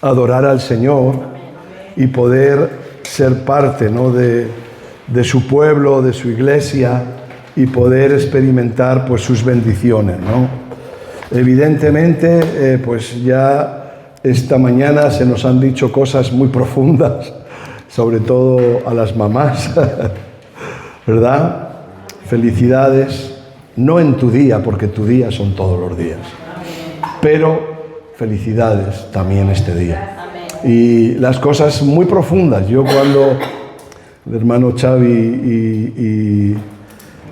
adorar al Señor y poder ser parte, ¿no?, de su pueblo, de su iglesia, y poder experimentar pues sus bendiciones, ¿no? Evidentemente, pues ya esta mañana se nos han dicho cosas muy profundas, sobre todo a las mamás, ¿verdad? Felicidades, no en tu día, porque tu día son todos los días, pero felicidades también este día. Y las cosas muy profundas. Yo cuando el hermano Xavi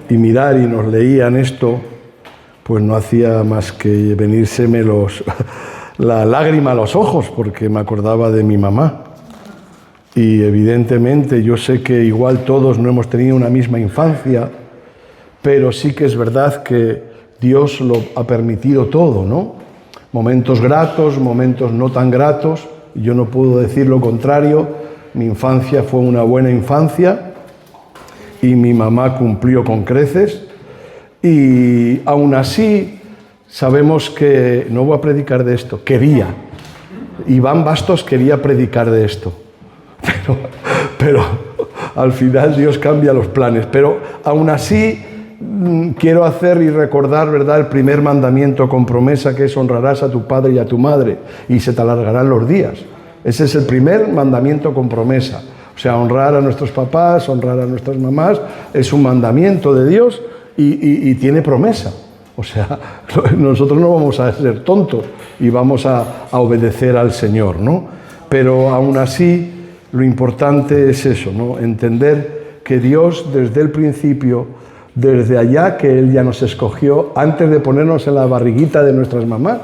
y Mirari nos leían esto, pues no hacía más que venírseme la lágrima a los ojos, porque me acordaba de mi mamá. Y evidentemente yo sé que igual todos no hemos tenido una misma infancia, pero sí que es verdad que Dios lo ha permitido todo, ¿no? Momentos gratos, momentos no tan gratos. Yo no puedo decir lo contrario. Mi infancia fue una buena infancia y mi mamá cumplió con creces. Y aún así sabemos que, no voy a predicar de esto, Iván Bastos quería predicar de esto, pero al final Dios cambia los planes. Pero aún así quiero hacer y recordar, ¿verdad?, el primer mandamiento con promesa, que es honrarás a tu padre y a tu madre y se te alargarán los días. Ese es el primer mandamiento con promesa. O sea, honrar a nuestros papás, honrar a nuestras mamás, es un mandamiento de Dios y tiene promesa. O sea, nosotros no vamos a ser tontos y vamos a obedecer al Señor, ¿no? Pero aún así, lo importante es eso, ¿no? Entender que Dios desde el principio, desde allá que Él ya nos escogió, antes de ponernos en la barriguita de nuestras mamás,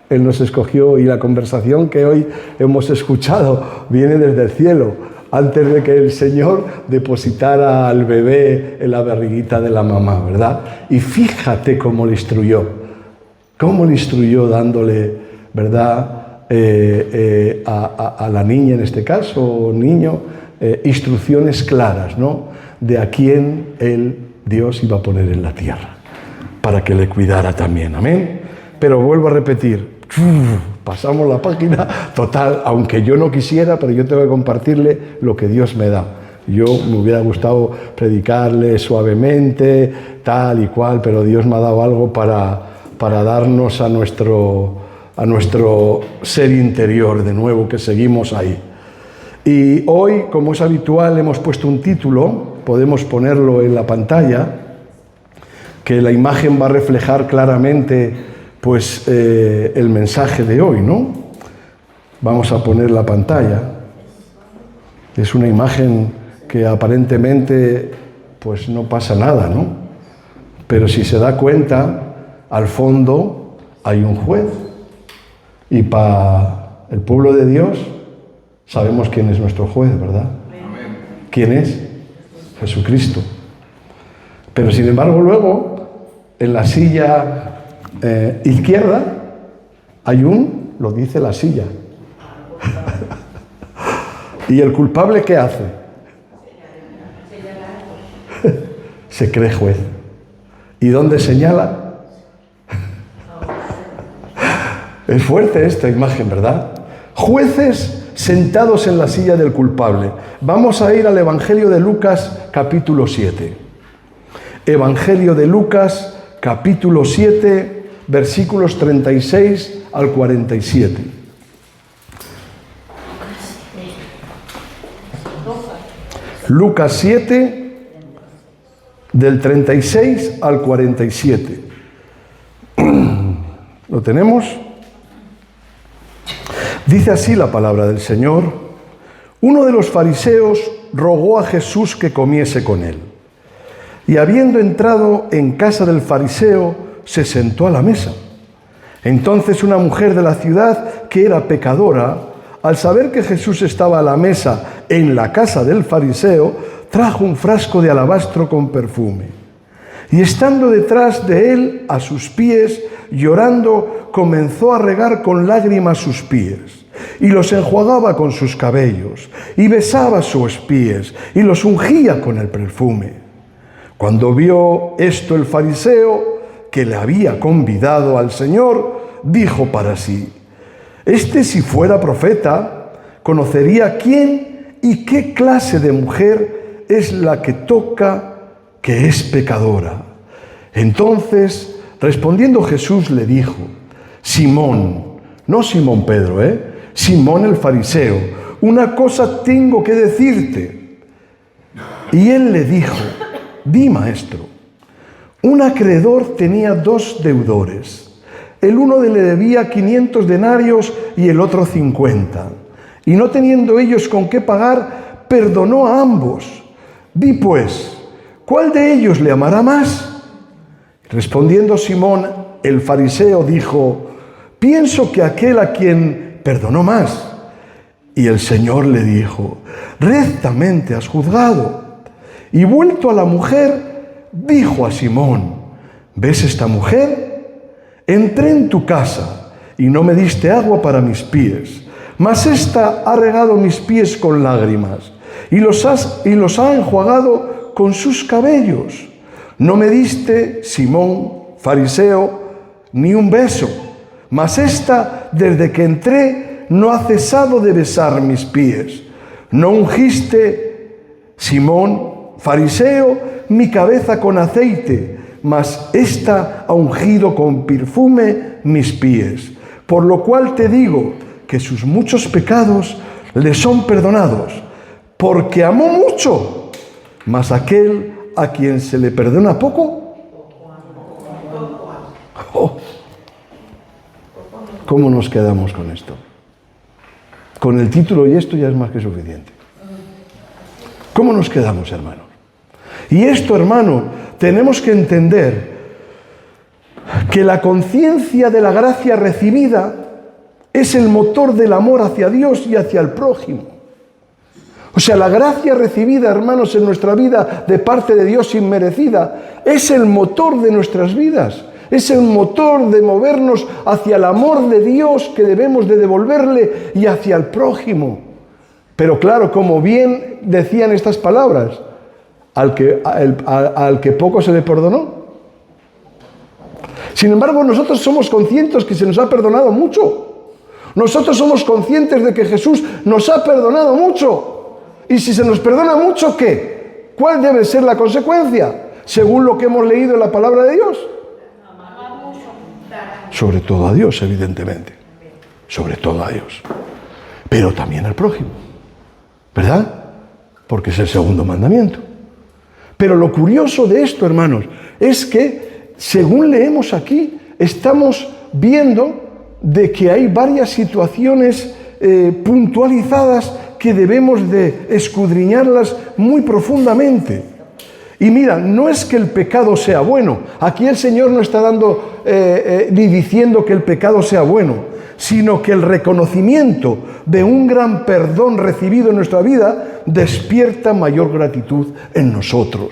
Él nos escogió, y la conversación que hoy hemos escuchado viene desde el cielo, antes de que el Señor depositara al bebé en la barriguita de la mamá, ¿verdad? Y fíjate cómo le instruyó dándole, ¿verdad?, a la niña, en este caso, o niño, instrucciones claras, ¿no?, de a quién Dios iba a poner en la tierra, para que le cuidara también, amén. Pero vuelvo a repetir, pasamos la página, total, aunque yo no quisiera, pero yo tengo que compartirle lo que Dios me da. Yo me hubiera gustado predicarle suavemente, tal y cual, pero Dios me ha dado algo para darnos a nuestro ser interior de nuevo, que seguimos ahí. Y hoy, como es habitual, hemos puesto un título, podemos ponerlo en la pantalla, que la imagen va a reflejar claramente pues el mensaje de hoy, ¿no? Vamos a poner la pantalla. Es una imagen que aparentemente pues no pasa nada, ¿no? Pero si se da cuenta, al fondo hay un juez. Y para el pueblo de Dios sabemos quién es nuestro juez, ¿verdad? Amén. ¿Quién es? Jesucristo. Pero sin embargo luego, en la silla izquierda hay lo dice la silla. ¿Y el culpable qué hace? Se cree juez. ¿Y dónde señala? Es fuerte esta imagen, ¿verdad? Jueces sentados en la silla del culpable. Vamos a ir al Evangelio de Lucas, capítulo 7. Evangelio de Lucas, capítulo 7, versículos 36 al 47. Lucas 7, del 36 al 47. ¿Lo tenemos? Dice así la palabra del Señor. Uno de los fariseos rogó a Jesús que comiese con él. Y habiendo entrado en casa del fariseo, se sentó a la mesa. Entonces una mujer de la ciudad, que era pecadora, al saber que Jesús estaba a la mesa en la casa del fariseo, trajo un frasco de alabastro con perfume. Y estando detrás de él, a sus pies, llorando, comenzó a regar con lágrimas sus pies, y los enjuagaba con sus cabellos, y besaba sus pies, y los ungía con el perfume. Cuando vio esto el fariseo, que le había convidado al Señor, dijo para sí: Si fuera profeta, conocería quién y qué clase de mujer es la que toca, que es pecadora. Entonces, respondiendo Jesús le dijo: Simón, no Simón Pedro, Simón el fariseo, una cosa tengo que decirte. Y él le dijo: di, maestro. Un acreedor tenía 2 deudores. El uno le debía 500 denarios y el otro 50. Y no teniendo ellos con qué pagar, perdonó a ambos. Di pues, ¿cuál de ellos le amará más? Respondiendo Simón el fariseo dijo: pienso que aquel a quien perdonó más. Y el Señor le dijo: rectamente has juzgado. Y vuelto a la mujer, dijo a Simón: ¿ves esta mujer? Entré en tu casa y no me diste agua para mis pies, mas ésta ha regado mis pies con lágrimas y los ha enjuagado con sus cabellos. No me diste, Simón, fariseo, ni un beso, mas ésta, desde que entré, no ha cesado de besar mis pies. No ungiste, Simón, fariseo, mi cabeza con aceite, mas ésta ha ungido con perfume mis pies. Por lo cual te digo que sus muchos pecados le son perdonados, porque amó mucho, mas aquel a quien se le perdona poco, ¿cómo nos quedamos con esto? Con el título y esto ya es más que suficiente. ¿Cómo nos quedamos, hermanos? Y esto, hermano, tenemos que entender que la conciencia de la gracia recibida es el motor del amor hacia Dios y hacia el prójimo. O sea, la gracia recibida, hermanos, en nuestra vida de parte de Dios inmerecida, es el motor de nuestras vidas. Es el motor de movernos hacia el amor de Dios que debemos de devolverle y hacia el prójimo. Pero claro, como bien decían estas palabras, al que poco se le perdonó. Sin embargo, nosotros somos conscientes que se nos ha perdonado mucho. Nosotros somos conscientes de que Jesús nos ha perdonado mucho. Y si se nos perdona mucho, ¿qué? ¿Cuál debe ser la consecuencia? Según lo que hemos leído en la palabra de Dios. Sobre todo a Dios, evidentemente. Sobre todo a Dios. Pero también al prójimo. ¿Verdad? Porque es el segundo mandamiento. Pero lo curioso de esto, hermanos, es que, según leemos aquí, estamos viendo de que hay varias situaciones puntualizadas que debemos de escudriñarlas muy profundamente. Y mira, no es que el pecado sea bueno. Aquí el Señor no está dando ni diciendo que el pecado sea bueno, sino que el reconocimiento de un gran perdón recibido en nuestra vida despierta mayor gratitud en nosotros.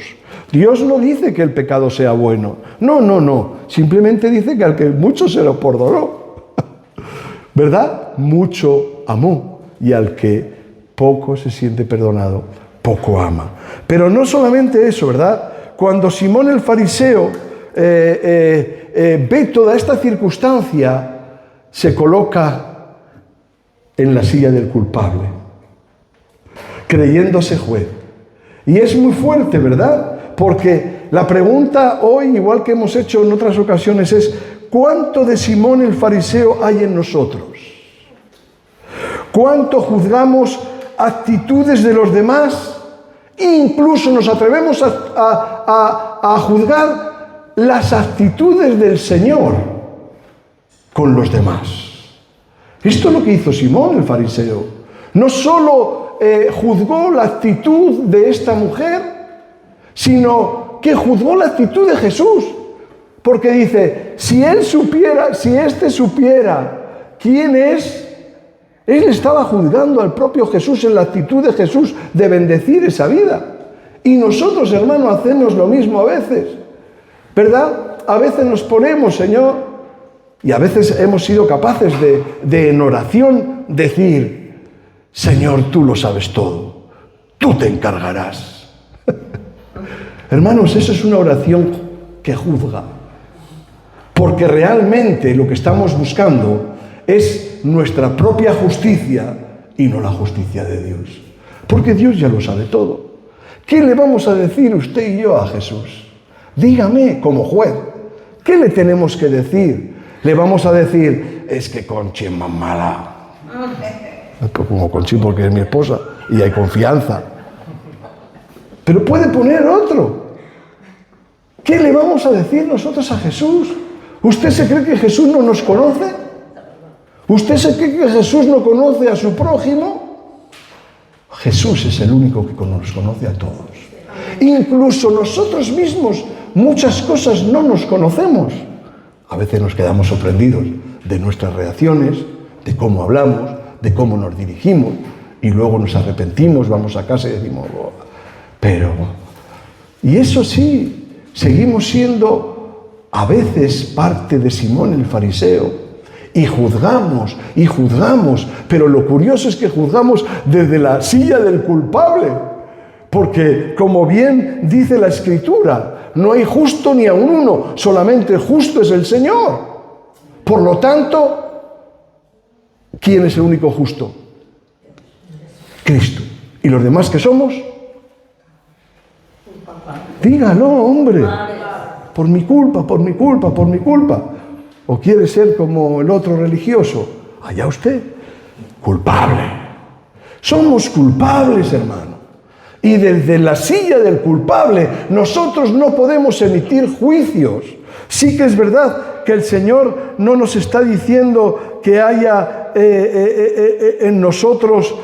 Dios no dice que el pecado sea bueno. No. Simplemente dice que al que mucho se lo perdonó. ¿Verdad? Mucho amó. Y al que poco se siente perdonado, poco ama. Pero no solamente eso, ¿verdad? Cuando Simón el fariseo ve toda esta circunstancia, se coloca en la silla del culpable, creyéndose juez. Y es muy fuerte, ¿verdad? Porque la pregunta hoy, igual que hemos hecho en otras ocasiones, es: ¿cuánto de Simón el fariseo hay en nosotros? ¿Cuánto juzgamos actitudes de los demás? Incluso nos atrevemos a juzgar las actitudes del Señor con los demás. Esto es lo que hizo Simón el fariseo. No solo juzgó la actitud de esta mujer, sino que juzgó la actitud de Jesús. Porque dice, si éste supiera quién es, él estaba juzgando al propio Jesús en la actitud de Jesús de bendecir esa vida. Y nosotros, hermano, hacemos lo mismo a veces, ¿verdad? A veces nos ponemos, Señor, y a veces hemos sido capaces de en oración decir: Señor, tú lo sabes todo, tú te encargarás. Hermanos, eso es una oración que juzga. Porque realmente lo que estamos buscando es nuestra propia justicia y no la justicia de Dios. Porque Dios ya lo sabe todo. ¿Qué le vamos a decir usted y yo a Jesús? Dígame, como juez, ¿qué le tenemos que decir? Le vamos a decir, es que Conchi es más mala. Como Conchi porque es mi esposa y hay confianza. Pero puede poner otro. ¿Qué le vamos a decir nosotros a Jesús? ¿Usted se cree que Jesús no nos conoce? ¿Usted se cree que Jesús no conoce a su prójimo? Jesús es el único que nos conoce a todos. Incluso nosotros mismos muchas cosas no nos conocemos. A veces nos quedamos sorprendidos de nuestras reacciones, de cómo hablamos, de cómo nos dirigimos, y luego nos arrepentimos, vamos a casa y decimos, oh, pero... Y eso sí, seguimos siendo a veces parte de Simón el fariseo, y juzgamos, pero lo curioso es que juzgamos desde la silla del culpable, porque como bien dice la Escritura, no hay justo ni aun uno, solamente justo es el Señor. Por lo tanto, ¿quién es el único justo? Cristo. ¿Y los demás qué somos? Dígalo, hombre. Por mi culpa. ¿O quiere ser como el otro religioso? Allá usted. Culpable. Somos culpables, hermano. Y desde la silla del culpable nosotros no podemos emitir juicios. Sí que es verdad que el Señor no nos está diciendo que haya en nosotros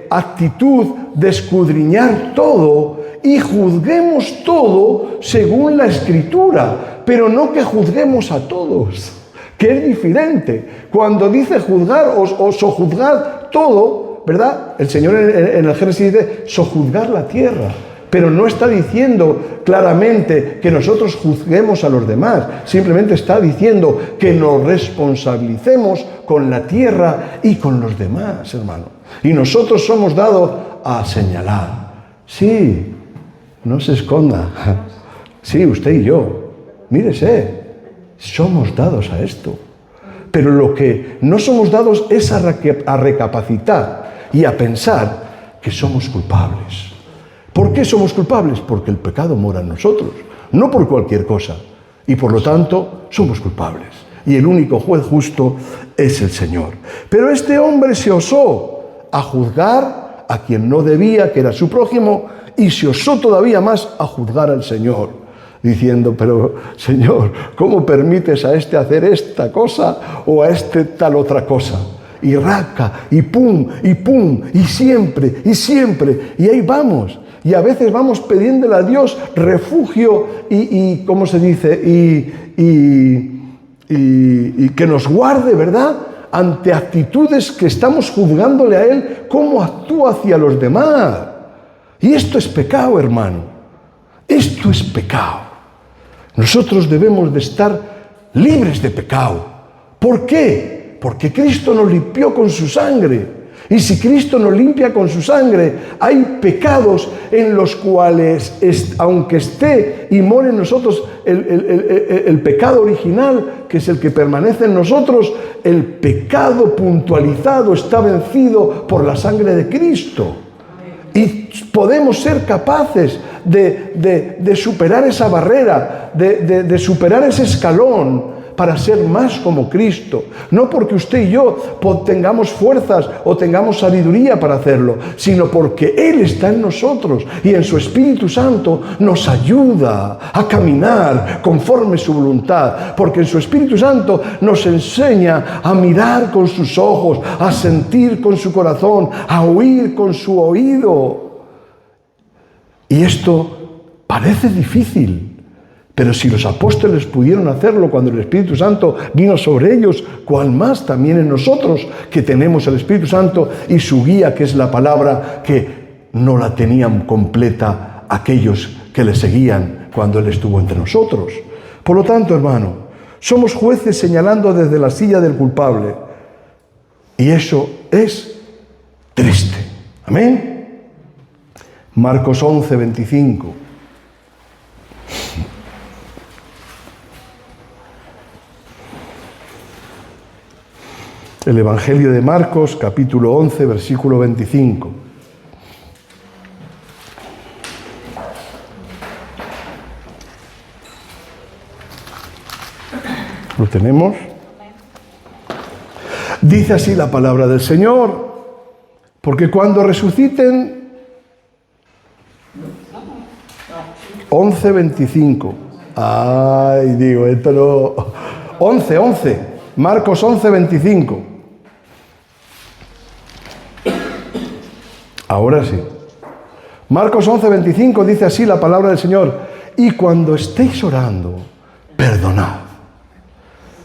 actitud de escudriñar todo y juzguemos todo según la Escritura, pero no que juzguemos a todos, que es diferente. Cuando dice juzgar o sojuzgar todo, ¿verdad? El Señor en el Génesis dice sojuzgar la tierra, pero no está diciendo claramente que nosotros juzguemos a los demás, simplemente está diciendo que nos responsabilicemos con la tierra y con los demás, hermano. Y nosotros somos dados a señalar. Sí, no se esconda. Sí, usted y yo. Mírese, somos dados a esto. Pero lo que no somos dados es a recapacitar y a pensar que somos culpables. ¿Por qué somos culpables? Porque el pecado mora en nosotros, no por cualquier cosa. Y por lo tanto, somos culpables. Y el único juez justo es el Señor. Pero este hombre se osó a juzgar a quien no debía, que era su prójimo, y se osó todavía más a juzgar al Señor, diciendo, pero Señor, ¿cómo permites a este hacer esta cosa o a este tal otra cosa? Y raca, y pum, y siempre, y ahí vamos. Y a veces vamos pidiéndole a Dios refugio y ¿cómo se dice? Y que nos guarde, ¿verdad? Ante actitudes que estamos juzgándole a Él, cómo actúa hacia los demás. Y esto es pecado, hermano. Esto es pecado. Nosotros debemos de estar libres de pecado. ¿Por qué? Porque Cristo nos limpió con su sangre. Y si Cristo nos limpia con su sangre, hay pecados en los cuales, aunque esté y more en nosotros el pecado original, que es el que permanece en nosotros, el pecado puntualizado está vencido por la sangre de Cristo. Y podemos ser capaces de superar esa barrera, de superar ese escalón, para ser más como Cristo. No porque usted y yo tengamos fuerzas o tengamos sabiduría para hacerlo, sino porque Él está en nosotros y en su Espíritu Santo nos ayuda a caminar conforme su voluntad, porque en su Espíritu Santo nos enseña a mirar con sus ojos, a sentir con su corazón, a oír con su oído. Y esto parece difícil, pero si los apóstoles pudieron hacerlo cuando el Espíritu Santo vino sobre ellos, ¿cuál más también en nosotros que tenemos el Espíritu Santo y su guía, que es la palabra, que no la tenían completa aquellos que le seguían cuando Él estuvo entre nosotros? Por lo tanto, hermano, somos jueces señalando desde la silla del culpable. Y eso es triste. Amén. Marcos 11, 25. El Evangelio de Marcos, capítulo 11, versículo 25. ¿Lo tenemos? Dice así la palabra del Señor, porque cuando resuciten, 11:25. Ay, digo, esto no. 11, Marcos 11:25. Ahora sí. Marcos 11:25 dice así la palabra del Señor, y cuando estéis orando, perdonad.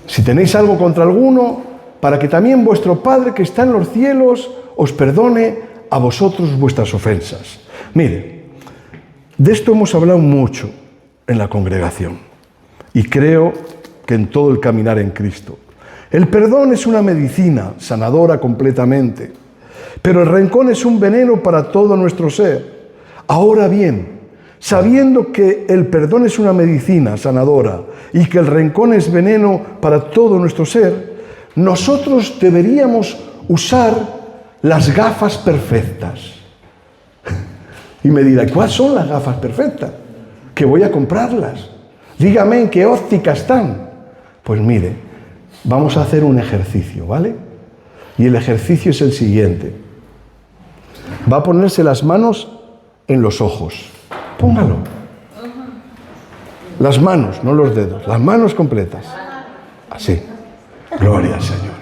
Si tenéis algo contra alguno, para que también vuestro Padre que está en los cielos os perdone a vosotros vuestras ofensas. Mire, de esto hemos hablado mucho en la congregación y creo que en todo el caminar en Cristo. El perdón es una medicina sanadora completamente, pero el rencor es un veneno para todo nuestro ser. Ahora bien, sabiendo que el perdón es una medicina sanadora y que el rencor es veneno para todo nuestro ser, nosotros deberíamos usar las gafas perfectas. Y me dirá, ¿cuáles son las gafas perfectas? Que voy a comprarlas. Dígame en qué óptica están. Pues mire, vamos a hacer un ejercicio, ¿vale? Y el ejercicio es el siguiente. Va a ponerse las manos en los ojos. Póngalo. Las manos, no los dedos, las manos completas. Así. Gloria al Señor.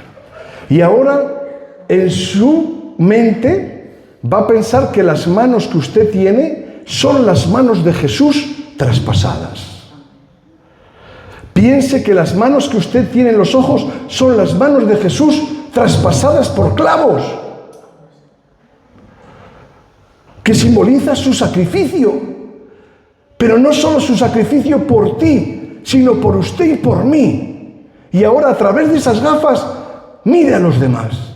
Y ahora, en su mente, va a pensar que las manos que usted tiene son las manos de Jesús traspasadas. Piense que las manos que usted tiene en los ojos son las manos de Jesús traspasadas por clavos, que simboliza su sacrificio, pero no solo su sacrificio por ti, sino por usted y por mí. Y ahora, a través de esas gafas, mire a los demás.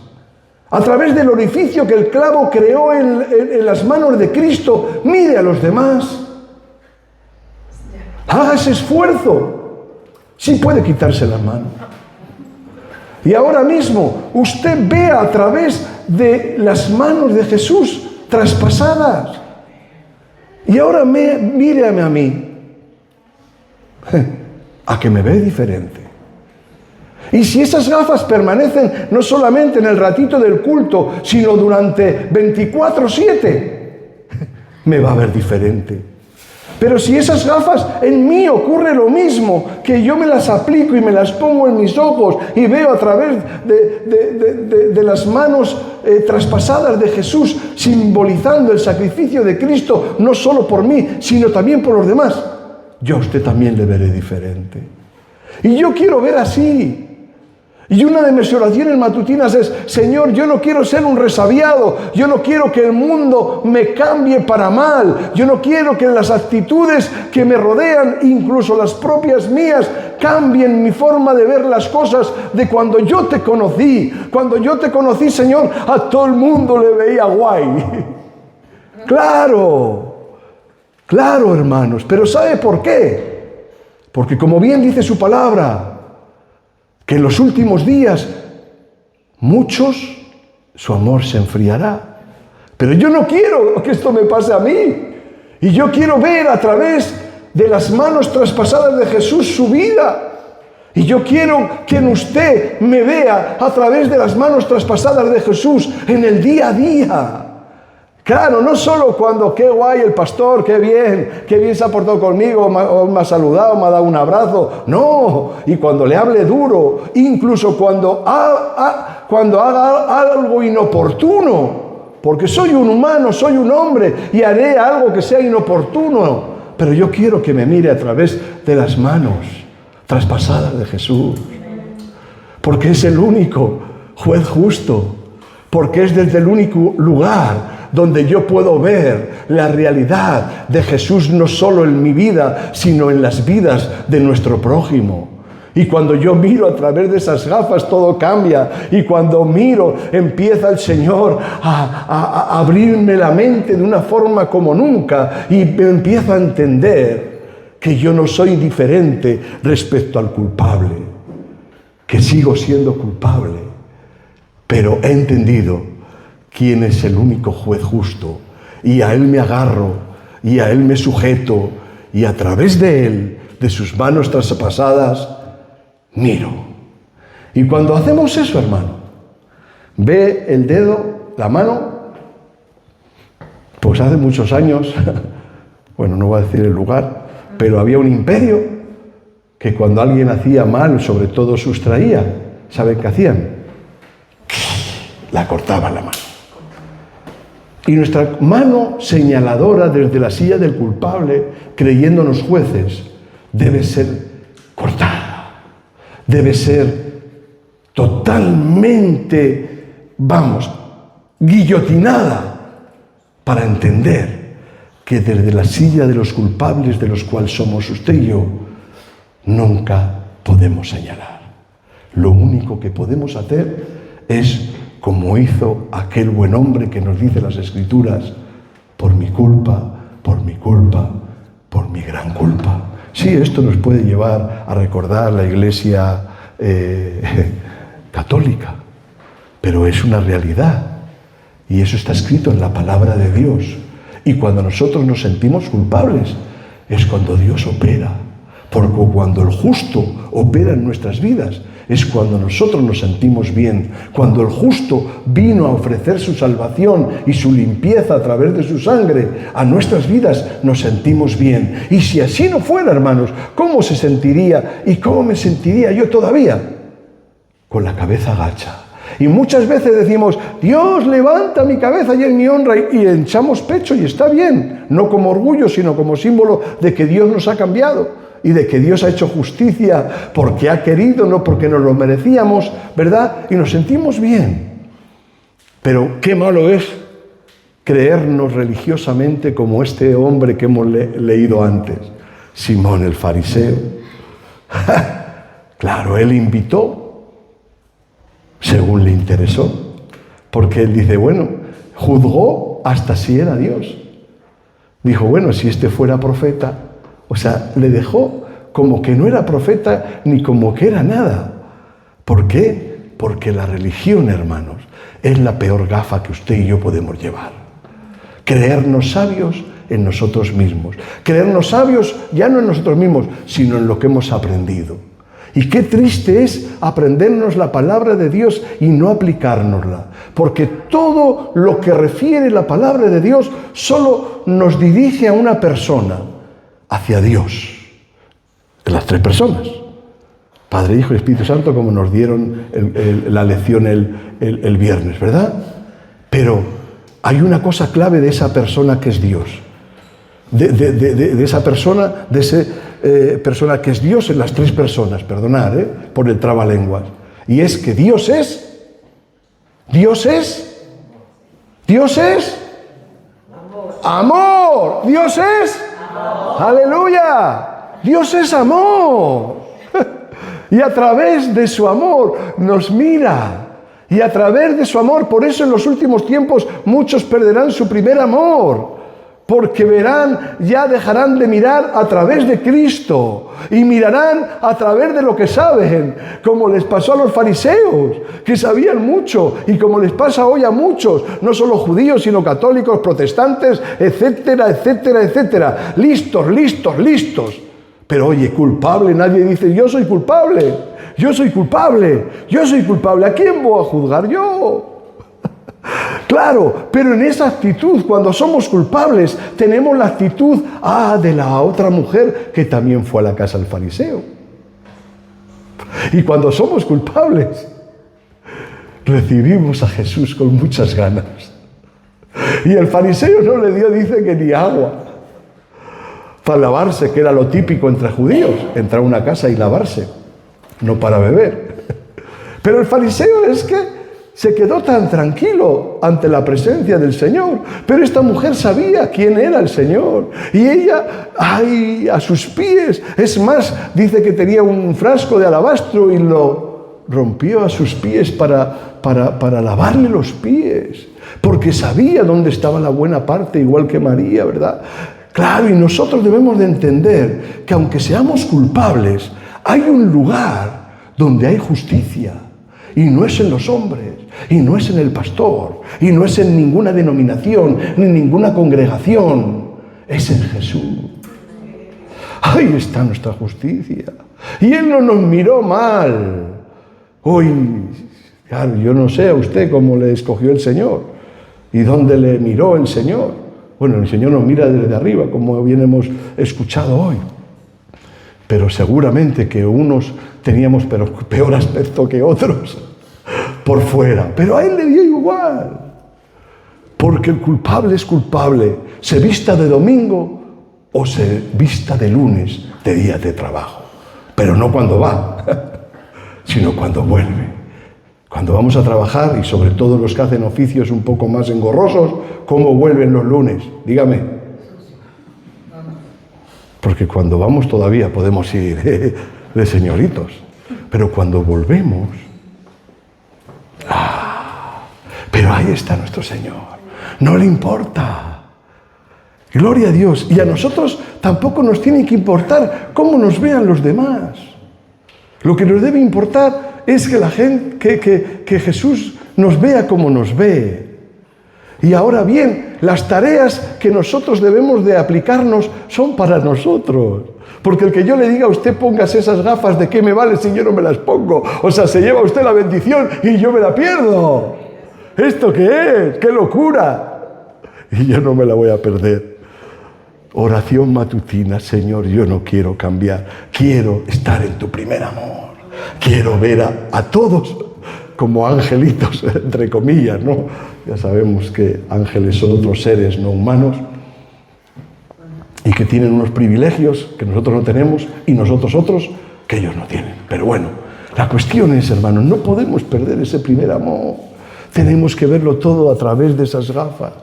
A través del orificio que el clavo creó en las manos de Cristo, mire a los demás. Haga ese esfuerzo. Sí puede quitarse la mano. Y ahora mismo, usted vea a través de las manos de Jesús traspasadas. Y ahora mírame a mí. A que me ve diferente. Y si esas gafas permanecen no solamente en el ratito del culto, sino durante 24/7, me va a ver diferente. Pero si esas gafas en mí ocurre lo mismo, que yo me las aplico y me las pongo en mis ojos y veo a través de las manos traspasadas de Jesús, simbolizando el sacrificio de Cristo, no solo por mí, sino también por los demás, yo a usted también le veré diferente. Y yo quiero ver así. Y una de mis oraciones matutinas es, Señor, yo no quiero ser un resabiado, yo no quiero que el mundo me cambie para mal, yo no quiero que las actitudes que me rodean, incluso las propias mías, cambien mi forma de ver las cosas de cuando yo te conocí. Cuando yo te conocí, Señor, a todo el mundo le veía guay. Claro, hermanos, pero ¿sabe por qué? Porque como bien dice su palabra, que en los últimos días muchos su amor se enfriará. Pero yo no quiero que esto me pase a mí. Y yo quiero ver a través de las manos traspasadas de Jesús su vida. Y yo quiero que en usted me vea a través de las manos traspasadas de Jesús en el día a día. Claro, no solo cuando, qué guay el pastor, qué bien se ha portado conmigo, me ha saludado, me ha dado un abrazo. No, y cuando le hable duro, incluso cuando haga algo inoportuno, porque soy un humano, soy un hombre y haré algo que sea inoportuno. Pero yo quiero que me mire a través de las manos traspasadas de Jesús, porque es el único juez justo, porque es desde el único lugar donde yo puedo ver la realidad de Jesús no solo en mi vida, sino en las vidas de nuestro prójimo. Y cuando yo miro a través de esas gafas, todo cambia. Y cuando miro, empieza el Señor a abrirme la mente de una forma como nunca. Y empiezo a entender que yo no soy diferente respecto al culpable, que sigo siendo culpable. pero he entendido quién es el único juez justo, y a Él me agarro, y a Él me sujeto, y a través de Él, de sus manos traspasadas, miro. Y cuando hacemos eso, hermano, ve el dedo, la mano, pues hace muchos años, bueno, no voy a decir el lugar, pero había un imperio que cuando alguien hacía mal, sobre todo sustraía, ¿saben qué hacían? La cortaban la mano. Y nuestra mano señaladora desde la silla del culpable, creyéndonos jueces, debe ser cortada. Debe ser totalmente, guillotinada, para entender que desde la silla de los culpables de los cuales somos usted y yo, nunca podemos señalar. Lo único que podemos hacer es, como hizo aquel buen hombre que nos dice las Escrituras, por mi culpa, por mi culpa, por mi gran culpa. Sí, esto nos puede llevar a recordar la Iglesia católica, pero es una realidad y eso está escrito en la palabra de Dios. Y cuando nosotros nos sentimos culpables es cuando Dios opera, porque cuando el justo opera en nuestras vidas es cuando nosotros nos sentimos bien, cuando el justo vino a ofrecer su salvación y su limpieza a través de su sangre a nuestras vidas, nos sentimos bien. Y si así no fuera, hermanos, ¿cómo se sentiría y cómo me sentiría yo todavía? Con la cabeza gacha. Y muchas veces decimos, Dios levanta mi cabeza y en mi honra, y echamos pecho y está bien, no como orgullo, sino como símbolo de que Dios nos ha cambiado y de que Dios ha hecho justicia porque ha querido, no porque nos lo merecíamos, ¿verdad? Y nos sentimos bien. Pero qué malo es creernos religiosamente como este hombre que hemos leído antes, Simón el fariseo. Claro, él invitó según le interesó, porque él dice, bueno, juzgó hasta si era Dios. Dijo, bueno, si este fuera profeta, o sea, le dejó como que no era profeta ni como que era nada. ¿Por qué? Porque la religión, hermanos, es la peor gafa que usted y yo podemos llevar. Creernos sabios en nosotros mismos. Creernos sabios ya no en nosotros mismos, sino en lo que hemos aprendido. Y qué triste es aprendernos la palabra de Dios y no aplicárnosla. Porque todo lo que refiere la palabra de Dios solo nos dirige a una persona, hacia Dios. De las tres personas. Padre, Hijo y Espíritu Santo, como nos dieron la lección el viernes, ¿verdad? Pero hay una cosa clave de esa persona que es Dios. De esa persona, persona que es Dios en las tres personas, perdonad, por el trabalenguas. Y es que Dios es amor. Dios es amor. Aleluya. Dios es amor. Y a través de su amor nos mira. Y a través de su amor, por eso en los últimos tiempos muchos perderán su primer amor. Porque verán, ya dejarán de mirar a través de Cristo y mirarán a través de lo que saben, como les pasó a los fariseos, que sabían mucho, y como les pasa hoy a muchos, no solo judíos, sino católicos, protestantes, etcétera, etcétera, etcétera. Listos. Pero oye, culpable, nadie dice, yo soy culpable. ¿A quién voy a juzgar yo? Claro, pero en esa actitud, cuando somos culpables, tenemos la actitud de la otra mujer que también fue a la casa del fariseo. Y cuando somos culpables, recibimos a Jesús con muchas ganas. Y el fariseo no le dio, dice que ni agua para lavarse, que era lo típico entre judíos, entrar a una casa y lavarse, no para beber. Pero el fariseo es que se quedó tan tranquilo ante la presencia del Señor. Pero esta mujer sabía quién era el Señor. Y ella, a sus pies. Es más, dice que tenía un frasco de alabastro y lo rompió a sus pies para lavarle los pies. Porque sabía dónde estaba la buena parte, igual que María, ¿verdad? Claro, y nosotros debemos de entender que aunque seamos culpables, hay un lugar donde hay justicia. Y no es en los hombres, y no es en el pastor, y no es en ninguna denominación, ni en ninguna congregación. Es en Jesús. Ahí está nuestra justicia. Y Él no nos miró mal. Hoy, claro, yo no sé a usted cómo le escogió el Señor y dónde le miró el Señor. Bueno, el Señor nos mira desde arriba, como bien hemos escuchado hoy. Pero seguramente que unos teníamos peor aspecto que otros por fuera. Pero a Él le dio igual. Porque el culpable es culpable, se vista de domingo o se vista de lunes, de día de trabajo. Pero no cuando va, sino cuando vuelve. Cuando vamos a trabajar, y sobre todo los que hacen oficios un poco más engorrosos, ¿cómo vuelven los lunes? Dígame. Porque cuando vamos todavía podemos ir de señoritos. Pero cuando volvemos... pero ahí está nuestro Señor. No le importa. Gloria a Dios. Y a nosotros tampoco nos tiene que importar cómo nos vean los demás. Lo que nos debe importar es que la gente, que Jesús nos vea como nos ve. Y ahora bien, las tareas que nosotros debemos de aplicarnos son para nosotros. Porque el que yo le diga a usted póngase esas gafas, ¿de qué me vale si yo no me las pongo? O sea, se lleva usted la bendición y yo me la pierdo. ¿Esto qué es? ¡Qué locura! Y yo no me la voy a perder. Oración matutina: Señor, yo no quiero cambiar. Quiero estar en tu primer amor. Quiero ver a todos como angelitos, entre comillas, ¿no? Ya sabemos que ángeles son otros seres no humanos y que tienen unos privilegios que nosotros no tenemos y nosotros otros que ellos no tienen. Pero bueno, la cuestión es, hermanos, no podemos perder ese primer amor. Tenemos que verlo todo a través de esas gafas.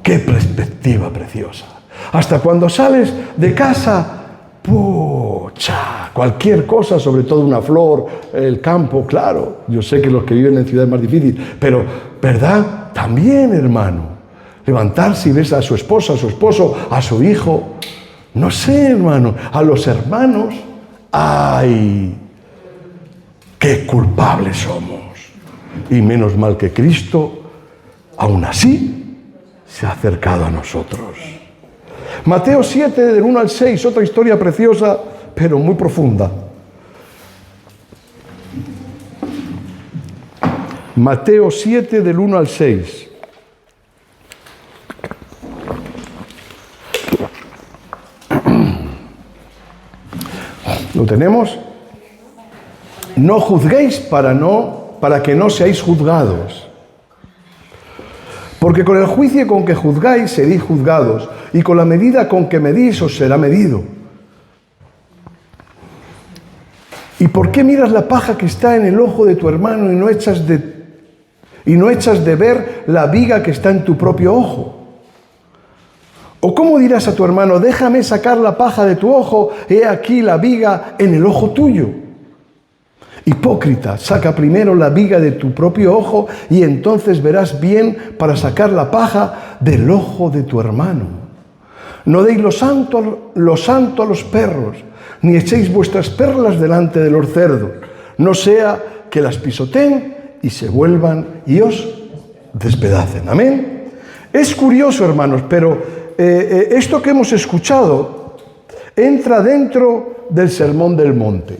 ¡Qué perspectiva preciosa! Hasta cuando sales de casa, ¡pucha! Cualquier cosa, sobre todo una flor, el campo, claro. Yo sé que los que viven en ciudades es más difícil, pero, ¿verdad? También, hermano. Levantarse y ves a su esposa, a su esposo, a su hijo. No sé, hermano, a los hermanos. ¡Ay! ¡Qué culpables somos! Y menos mal que Cristo, aún así, se ha acercado a nosotros. Mateo 7, del 1 al 6, otra historia preciosa, pero muy profunda. Mateo 7, del 1 al 6. ¿Lo tenemos? No juzguéis para que no seáis juzgados. Porque con el juicio con que juzgáis seréis juzgados, y con la medida con que medís os será medido. ¿Y por qué miras la paja que está en el ojo de tu hermano y no echas de ver la viga que está en tu propio ojo? ¿O cómo dirás a tu hermano: déjame sacar la paja de tu ojo, he aquí la viga en el ojo tuyo? Hipócrita, saca primero la viga de tu propio ojo y entonces verás bien para sacar la paja del ojo de tu hermano. No deis lo santo a los perros, ni echéis vuestras perlas delante de los cerdos, no sea que las pisoteen y se vuelvan y os despedacen. Amén. Es curioso, hermanos, pero esto que hemos escuchado entra dentro del Sermón del Monte.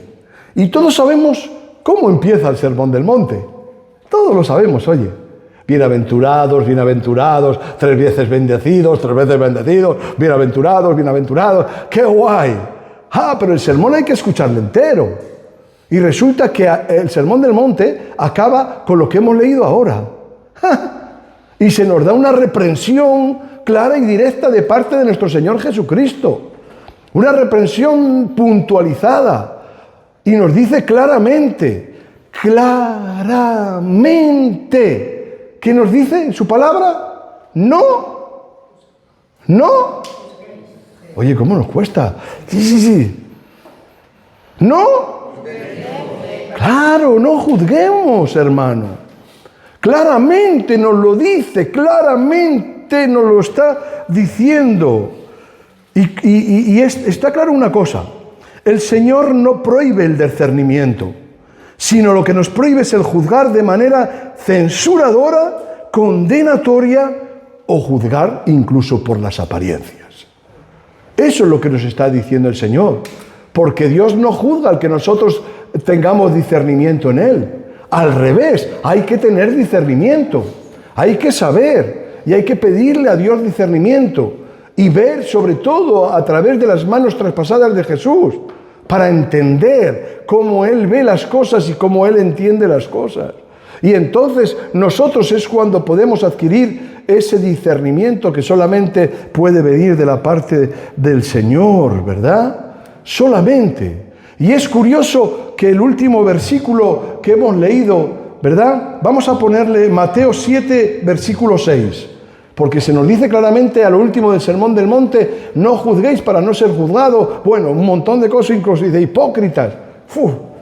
Y todos sabemos cómo empieza el Sermón del Monte. Todos lo sabemos, oye. Bienaventurados, bienaventurados, 3 veces bendecidos, 3 veces bendecidos, bienaventurados, bienaventurados. ¡Qué guay! Pero el sermón hay que escucharlo entero. Y resulta que el Sermón del Monte acaba con lo que hemos leído ahora. Y se nos da una reprensión clara y directa de parte de nuestro Señor Jesucristo. Una reprensión puntualizada. Y nos dice claramente, ¿qué nos dice en su palabra? No. Oye, ¿cómo nos cuesta? Sí. No. Claro, no juzguemos, hermano. Claramente nos lo dice, claramente nos lo está diciendo. Y está claro una cosa. El Señor no prohíbe el discernimiento, sino lo que nos prohíbe es el juzgar de manera censuradora, condenatoria o juzgar incluso por las apariencias. Eso es lo que nos está diciendo el Señor, porque Dios no juzga al que nosotros tengamos discernimiento en Él. Al revés, hay que tener discernimiento, hay que saber y hay que pedirle a Dios discernimiento y ver sobre todo a través de las manos traspasadas de Jesús para entender cómo Él ve las cosas y cómo Él entiende las cosas. Y entonces nosotros es cuando podemos adquirir ese discernimiento que solamente puede venir de la parte del Señor, ¿verdad? Solamente. Y es curioso que el último versículo que hemos leído, ¿verdad? Vamos a ponerle Mateo 7, versículo 6. Porque se nos dice claramente a lo último del Sermón del Monte, no juzguéis para no ser juzgados. Bueno, un montón de cosas, incluso de hipócritas.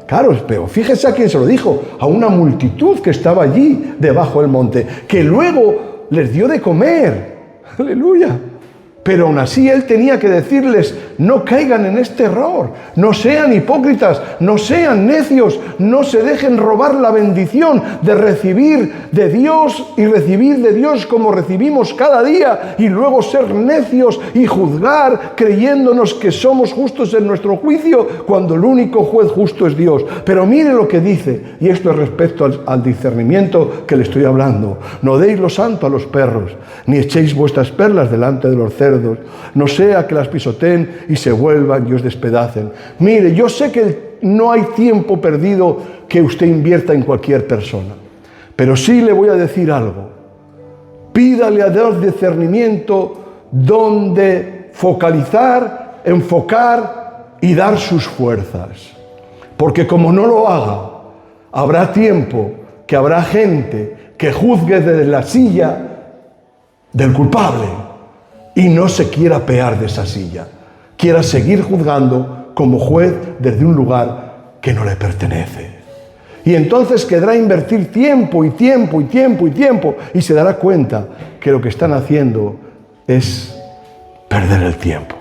Claro, pero fíjese a quién se lo dijo. A una multitud que estaba allí debajo del monte, que luego les dio de comer. Aleluya. Pero aún así Él tenía que decirles, no caigan en este error, no sean hipócritas, no sean necios, no se dejen robar la bendición de recibir de Dios y recibir de Dios como recibimos cada día y luego ser necios y juzgar creyéndonos que somos justos en nuestro juicio cuando el único juez justo es Dios. Pero mire lo que dice, y esto es respecto al discernimiento que le estoy hablando. No deis lo santo a los perros, ni echéis vuestras perlas delante de los cerdos, no sea que las pisoteen y se vuelvan y os despedacen. Mire, yo sé que no hay tiempo perdido que usted invierta en cualquier persona, pero sí le voy a decir algo. Pídale a Dios discernimiento donde focalizar, enfocar y dar sus fuerzas. Porque como no lo haga, habrá tiempo que habrá gente que juzgue desde la silla del culpable y no se quiera apear de esa silla, quiera seguir juzgando como juez desde un lugar que no le pertenece. Y entonces querrá invertir tiempo y tiempo y tiempo y tiempo y se dará cuenta que lo que están haciendo es perder el tiempo.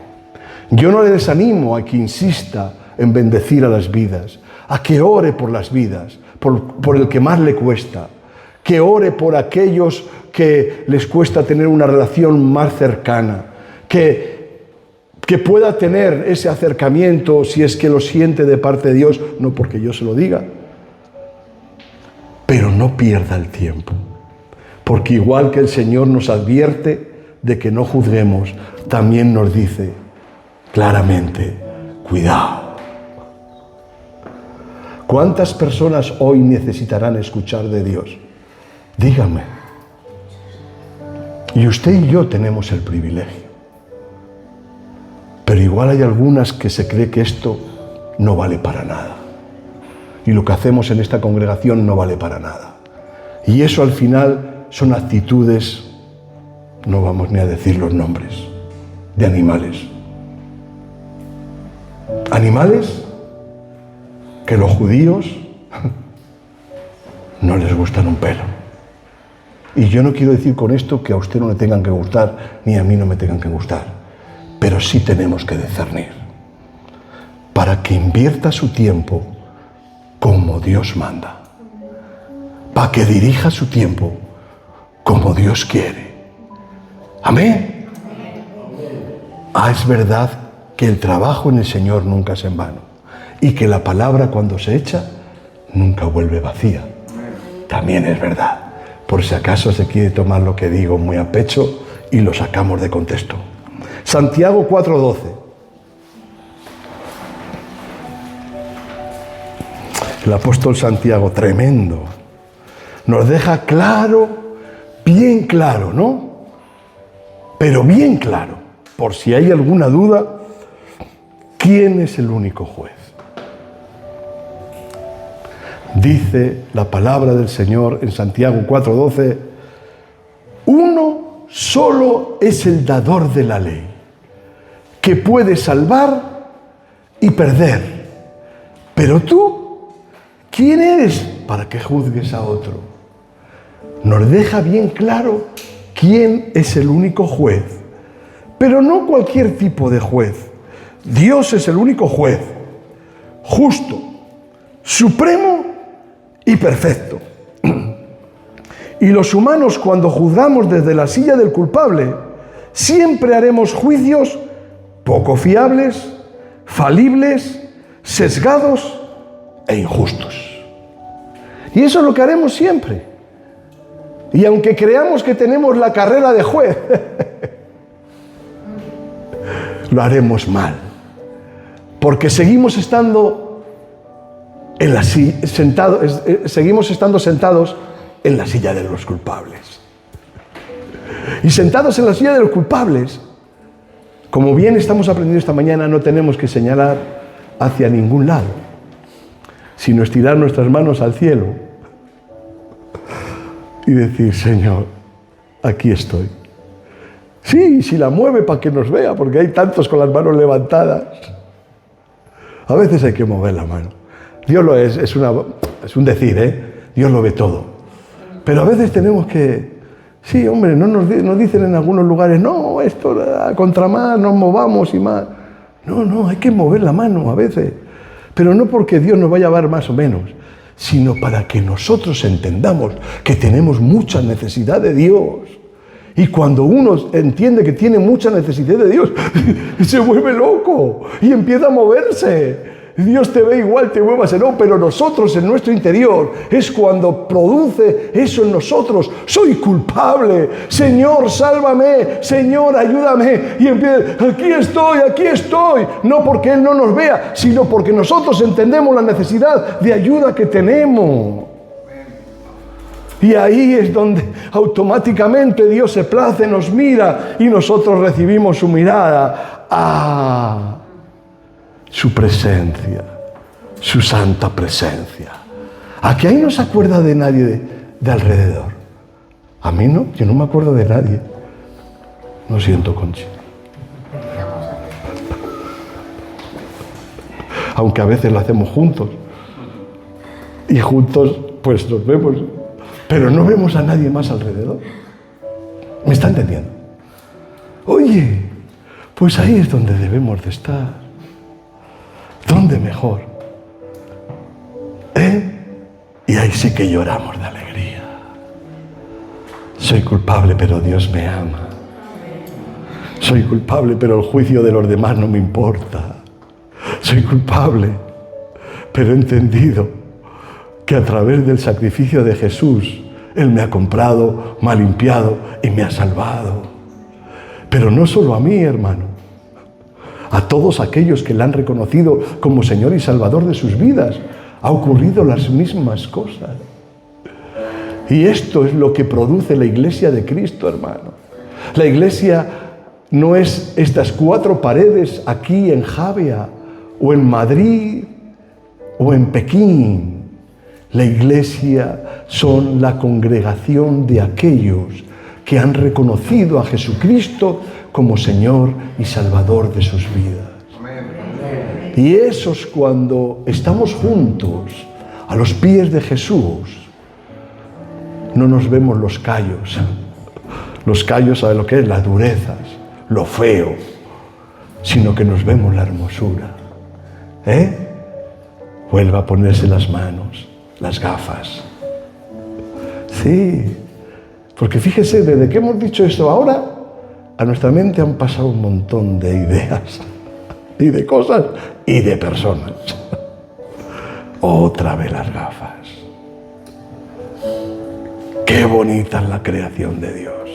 Yo no le desanimo a que insista en bendecir a las vidas, a que ore por las vidas, por el que más le cuesta, que ore por aquellos que les cuesta tener una relación más cercana, que pueda tener ese acercamiento si es que lo siente de parte de Dios, no porque yo se lo diga, pero no pierda el tiempo, porque igual que el Señor nos advierte de que no juzguemos, también nos dice claramente, cuidado. ¿Cuántas personas hoy necesitarán escuchar de Dios? Dígame. Y usted y yo tenemos el privilegio. Pero igual hay algunas que se cree que esto no vale para nada. Y lo que hacemos en esta congregación no vale para nada. Y eso al final son actitudes, no vamos ni a decir los nombres, de animales. Animales que los judíos no les gustan un pelo. Y yo no quiero decir con esto que a usted no le tengan que gustar, ni a mí no me tengan que gustar. Pero sí tenemos que discernir. Para que invierta su tiempo como Dios manda. Para que dirija su tiempo como Dios quiere. Amén. Es verdad que el trabajo en el Señor nunca es en vano. Y que la palabra cuando se echa, nunca vuelve vacía. También es verdad. Por si acaso se quiere tomar lo que digo muy a pecho y lo sacamos de contexto. Santiago 4:12. El apóstol Santiago, tremendo, nos deja claro, bien claro, ¿no? Pero bien claro, por si hay alguna duda, ¿quién es el único juez? Dice la palabra del Señor en Santiago 4:12, uno solo es el dador de la ley, que puede salvar y perder. Pero tú, ¿quién eres para que juzgues a otro? Nos deja bien claro quién es el único juez, pero no cualquier tipo de juez. Dios es el único juez, justo, supremo y perfecto. Y los humanos, cuando juzgamos desde la silla del culpable, siempre haremos juicios poco fiables, falibles, sesgados e injustos. Y eso es lo que haremos siempre. Y aunque creamos que tenemos la carrera de juez, lo haremos mal. Porque seguimos estando sentados en la silla de los culpables. Y sentados en la silla de los culpables, como bien estamos aprendiendo esta mañana, no tenemos que señalar hacia ningún lado, sino estirar nuestras manos al cielo y decir: Señor, aquí estoy. Sí, si la mueve para que nos vea, porque hay tantos con las manos levantadas. A veces hay que mover la mano. Dios lo es un decir, ¿eh? Dios lo ve todo. Pero a veces tenemos que... Sí, hombre, no nos dicen en algunos lugares: no, esto contra más, nos movamos y más. No, hay que mover la mano a veces. Pero no porque Dios nos vaya a dar más o menos, sino para que nosotros entendamos que tenemos mucha necesidad de Dios. Y cuando uno entiende que tiene mucha necesidad de Dios, se vuelve loco y empieza a moverse. Dios te ve igual, te muevas o no, pero nosotros en nuestro interior es cuando produce eso en nosotros. Soy culpable, Señor, sálvame, Señor, ayúdame. Y empieza: aquí estoy. No porque Él no nos vea, sino porque nosotros entendemos la necesidad de ayuda que tenemos. Y ahí es donde automáticamente Dios se place, nos mira y nosotros recibimos su mirada. Su presencia, su santa presencia. Aquí ahí no se acuerda de nadie de alrededor. A mí no, yo no me acuerdo de nadie. Lo siento, Conchi. Aunque a veces lo hacemos juntos. Y juntos pues nos vemos. Pero no vemos a nadie más alrededor. ¿Me está entendiendo? Oye, pues ahí es donde debemos de estar. ¿Dónde mejor? Y ahí sí que lloramos de alegría. Soy culpable, pero Dios me ama. Soy culpable, pero el juicio de los demás no me importa. Soy culpable, pero he entendido que a través del sacrificio de Jesús, Él me ha comprado, me ha limpiado y me ha salvado. Pero no solo a mí, hermano. A todos aquellos que le han reconocido como Señor y Salvador de sus vidas, ha ocurrido las mismas cosas. Y esto es lo que produce la Iglesia de Cristo, hermano. La Iglesia no es estas 4 paredes aquí en Javea, o en Madrid, o en Pekín. La Iglesia son la congregación de aquellos que han reconocido a Jesucristo como Señor y Salvador de sus vidas. Y esos, cuando estamos juntos a los pies de Jesús, no nos vemos los callos. Los callos, ¿sabe lo que es? Las durezas, lo feo, sino que nos vemos la hermosura. Vuelva a ponerse las manos, las gafas. Sí, porque fíjese, desde que hemos dicho esto ahora, a nuestra mente han pasado un montón de ideas, y de cosas, y de personas. Otra vez las gafas. Qué bonita es la creación de Dios.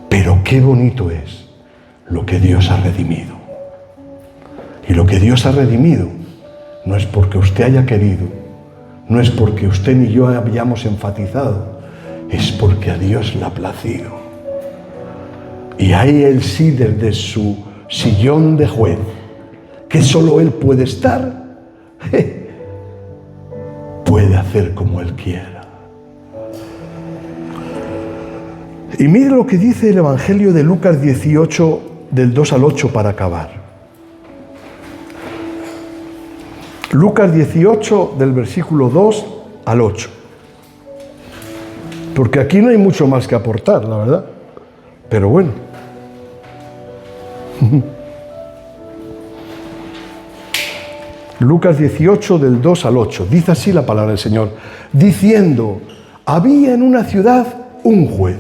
Pero qué bonito es lo que Dios ha redimido. Y lo que Dios ha redimido no es porque usted haya querido, no es porque usted ni yo hayamos enfatizado, es porque a Dios le ha placido. Y ahí Él sí, desde su sillón de juez, que solo Él puede estar, puede hacer como Él quiera. Y mire lo que dice el Evangelio de Lucas 18, del 2 al 8, para acabar. Lucas 18, del versículo 2 al 8. Porque aquí no hay mucho más que aportar, la verdad. Pero bueno. Lucas 18, del 2 al 8. Dice así la palabra del Señor, diciendo, había en una ciudad un juez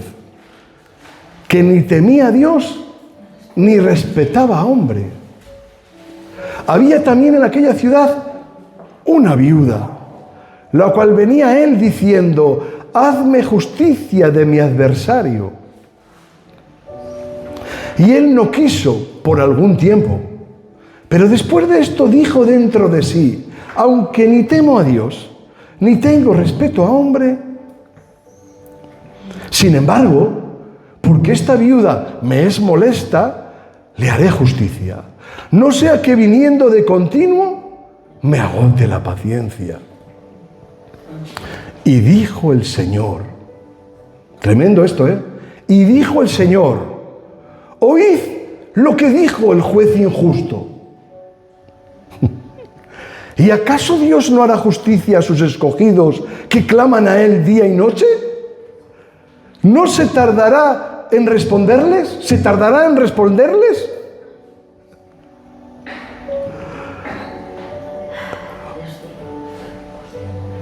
que ni temía a Dios ni respetaba a hombre. Había también en aquella ciudad una viuda, la cual venía a él diciendo, hazme justicia de mi adversario. Y él no quiso por algún tiempo. Pero después de esto dijo dentro de sí, aunque ni temo a Dios, ni tengo respeto a hombre, sin embargo, porque esta viuda me es molesta, le haré justicia. No sea que viniendo de continuo, me agote la paciencia. Y dijo el Señor, tremendo esto, y dijo el Señor, oíd lo que dijo el juez injusto. ¿Y acaso Dios no hará justicia a sus escogidos que claman a Él día y noche? ¿No se tardará en responderles? ¿Se tardará en responderles?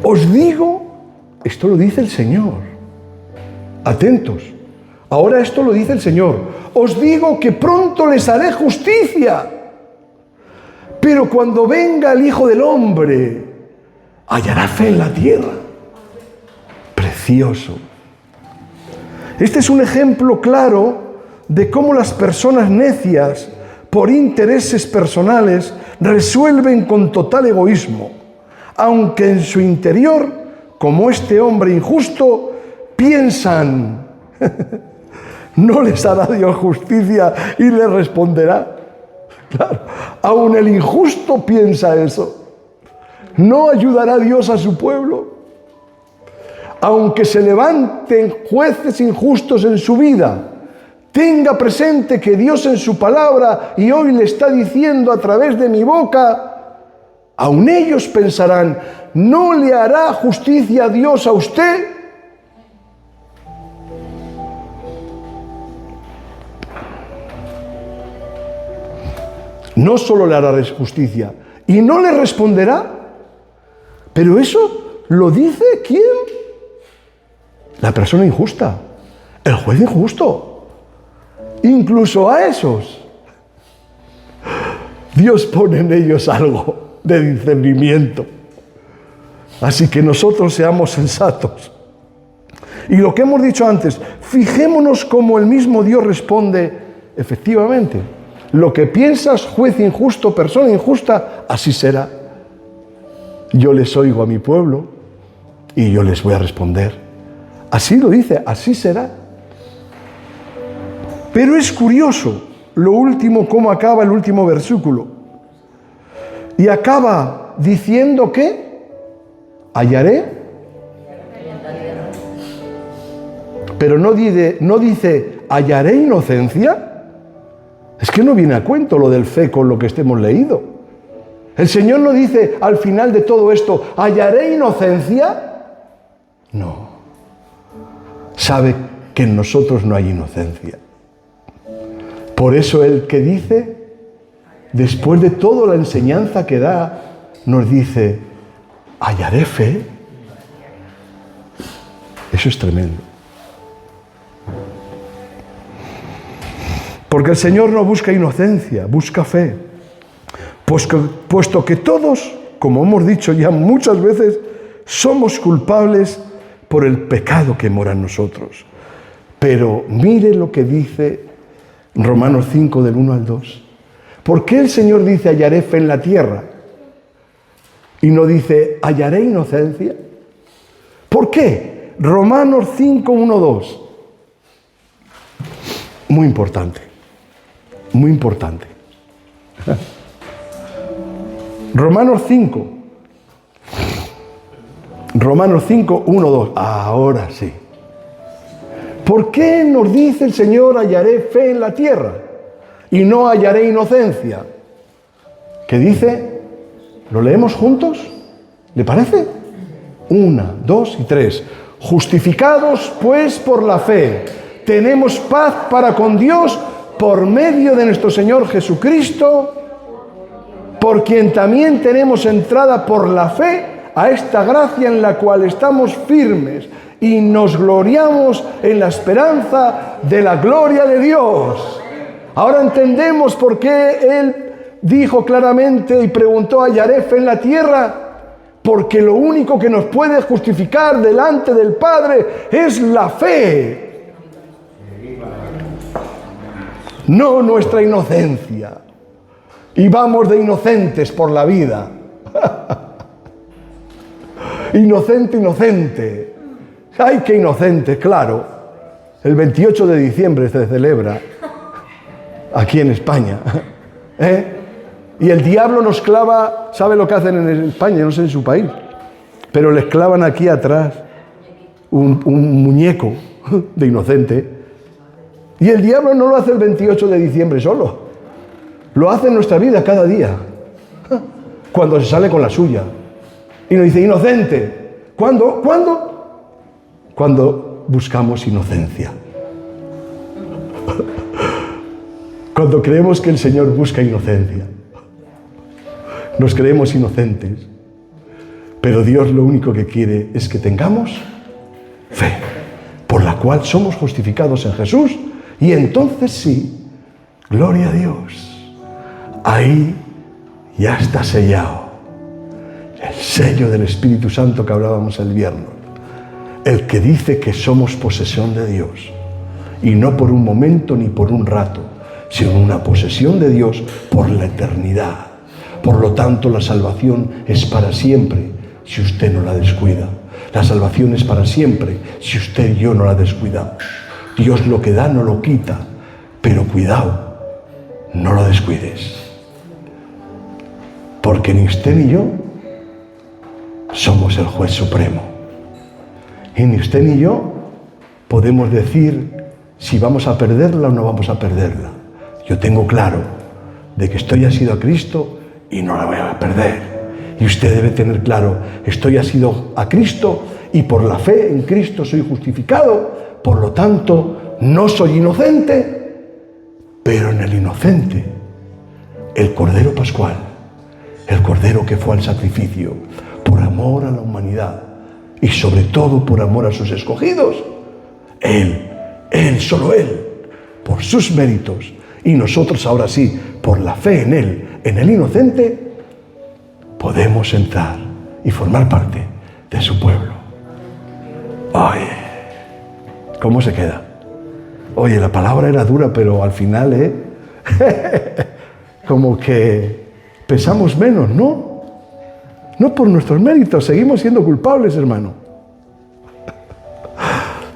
Os digo, esto lo dice el Señor. Atentos. Ahora esto lo dice el Señor. Os digo que pronto les haré justicia. Pero cuando venga el Hijo del Hombre, hallará fe en la tierra. Precioso. Este es un ejemplo claro de cómo las personas necias, por intereses personales, resuelven con total egoísmo, aunque en su interior, como este hombre injusto, piensan, no les hará Dios justicia y les responderá. Claro, aún el injusto piensa eso. ¿No ayudará Dios a su pueblo? Aunque se levanten jueces injustos en su vida, tenga presente que Dios en su palabra, y hoy le está diciendo a través de mi boca, aún ellos pensarán, ¿no le hará justicia Dios a usted? No solo le hará justicia, y no le responderá. Pero eso lo dice ¿quién? La persona injusta, el juez injusto. Incluso a esos Dios pone en ellos algo de discernimiento. Así que nosotros seamos sensatos. Y lo que hemos dicho antes, fijémonos cómo el mismo Dios responde efectivamente. Lo que piensas, juez injusto, persona injusta, así será. Yo les oigo a mi pueblo y yo les voy a responder. Así lo dice, así será. Pero es curioso lo último, cómo acaba el último versículo. Y acaba diciendo que hallaré. Pero no dice hallaré inocencia. Es que no viene a cuento lo del fe con lo que hemos leído. El Señor no dice al final de todo esto, ¿hallaré inocencia? No. Sabe que en nosotros no hay inocencia. Por eso el que dice, después de toda la enseñanza que da, nos dice, ¿hallaré fe? Eso es tremendo. Porque el Señor no busca inocencia, busca fe. Puesto que todos, como hemos dicho ya muchas veces, somos culpables por el pecado que mora en nosotros. Pero mire lo que dice Romanos 5 del 1 al 2. ¿Por qué el Señor dice hallaré fe en la tierra? Y no dice hallaré inocencia. ¿Por qué? Romanos 5, 1, 2. Muy importante. Muy importante. Romanos 5. Romanos 5, 1, 2. Ahora sí. ¿Por qué nos dice el Señor hallaré fe en la tierra y no hallaré inocencia? ¿Qué dice? ¿Lo leemos juntos? ¿Le parece? 1, 2 y 3. Justificados pues por la fe, tenemos paz para con Dios por medio de nuestro Señor Jesucristo. por quien también tenemos entrada por la fe a esta gracia en la cual estamos firmes y nos gloriamos en la esperanza de la gloria de Dios. Ahora entendemos por qué Él dijo claramente y preguntó: ¿hallaré fe en la tierra? Porque lo único que nos puede justificar delante del Padre es la fe, no nuestra inocencia. Y vamos de inocentes por la vida. Inocente, inocente. ¡Ay, qué inocente! Claro, el 28 de diciembre se celebra aquí en España. Y el diablo nos clava, ¿sabe lo que hacen en España? No sé en su país, pero les clavan aquí atrás un muñeco de inocente. Y el diablo no lo hace el 28 de diciembre solo, lo hace en nuestra vida cada día, cuando se sale con la suya. Y nos dice: inocente. ¿Cuándo? Cuando buscamos inocencia. Cuando creemos que el Señor busca inocencia. Nos creemos inocentes, pero Dios lo único que quiere es que tengamos fe, por la cual somos justificados en Jesús, y entonces sí, gloria a Dios, ahí ya está sellado el sello del Espíritu Santo que hablábamos el viernes, el que dice que somos posesión de Dios, y no por un momento ni por un rato, sino una posesión de Dios por la eternidad. Por lo tanto, la salvación es para siempre si usted no la descuida. La salvación es para siempre si usted y yo no la descuidamos. Dios lo que da no lo quita, pero cuidado, no lo descuides. Porque ni usted ni yo somos el juez supremo. Y ni usted ni yo podemos decir si vamos a perderla o no vamos a perderla. Yo tengo claro de que estoy asido a Cristo y no la voy a perder. Y usted debe tener claro: estoy asido a Cristo y por la fe en Cristo soy justificado. Por lo tanto, no soy inocente, pero en el inocente, el Cordero Pascual, el Cordero que fue al sacrificio por amor a la humanidad y sobre todo por amor a sus escogidos, Él, solo Él, por sus méritos, y nosotros ahora sí, por la fe en Él, en el inocente, podemos entrar y formar parte de su pueblo. Oye, ¿cómo se queda? Oye, la palabra era dura, pero al final, como que pesamos menos, ¿no? No por nuestros méritos, seguimos siendo culpables, hermano.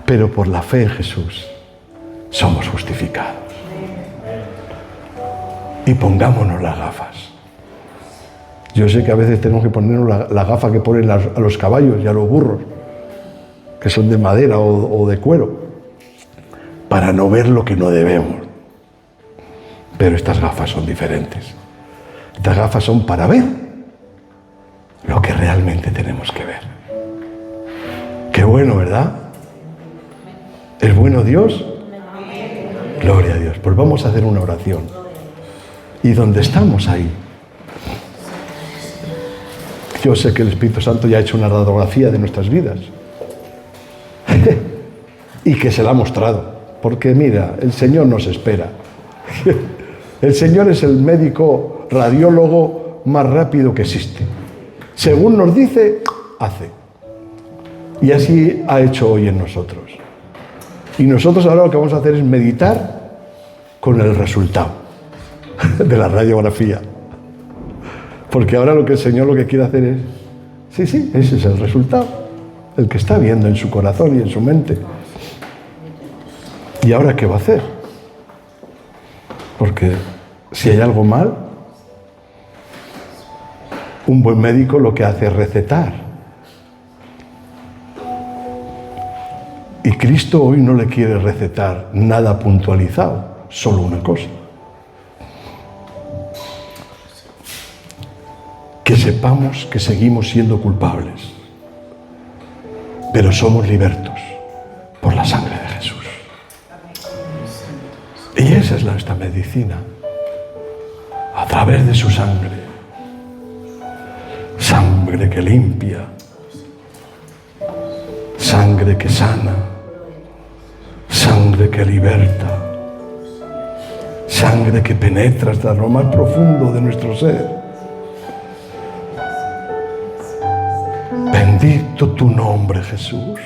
Pero por la fe en Jesús somos justificados. Y pongámonos las gafas. Yo sé que a veces tenemos que ponernos la gafa que ponen a los caballos y a los burros, que son de madera o de cuero, para no ver lo que no debemos. Pero estas gafas son diferentes. Estas gafas son para ver lo que realmente tenemos que ver. Qué bueno, ¿verdad? ¿Es bueno Dios? Gloria a Dios. Pues vamos a hacer una oración. Y donde estamos ahí, yo sé que el Espíritu Santo ya ha hecho una radiografía de nuestras vidas y que se la ha mostrado, porque mira, el Señor nos espera. El Señor es el médico radiólogo más rápido que existe. Según nos dice, hace. Y así ha hecho hoy en nosotros. Y nosotros ahora lo que vamos a hacer es meditar con el resultado de la radiografía. Porque ahora lo que el Señor lo que quiere hacer es, sí, ese es el resultado, el que está viendo en su corazón y en su mente. ¿Y ahora qué va a hacer? Porque si hay algo mal, un buen médico lo que hace es recetar. Y Cristo hoy no le quiere recetar nada puntualizado, solo una cosa. Que sepamos que seguimos siendo culpables, pero somos libertos por la sangre de Jesús. Y esa es nuestra medicina. A través de su sangre sangre que limpia, sangre que sana, sangre que liberta, sangre que penetra hasta lo más profundo de nuestro ser. Bendito tu nombre, Jesús.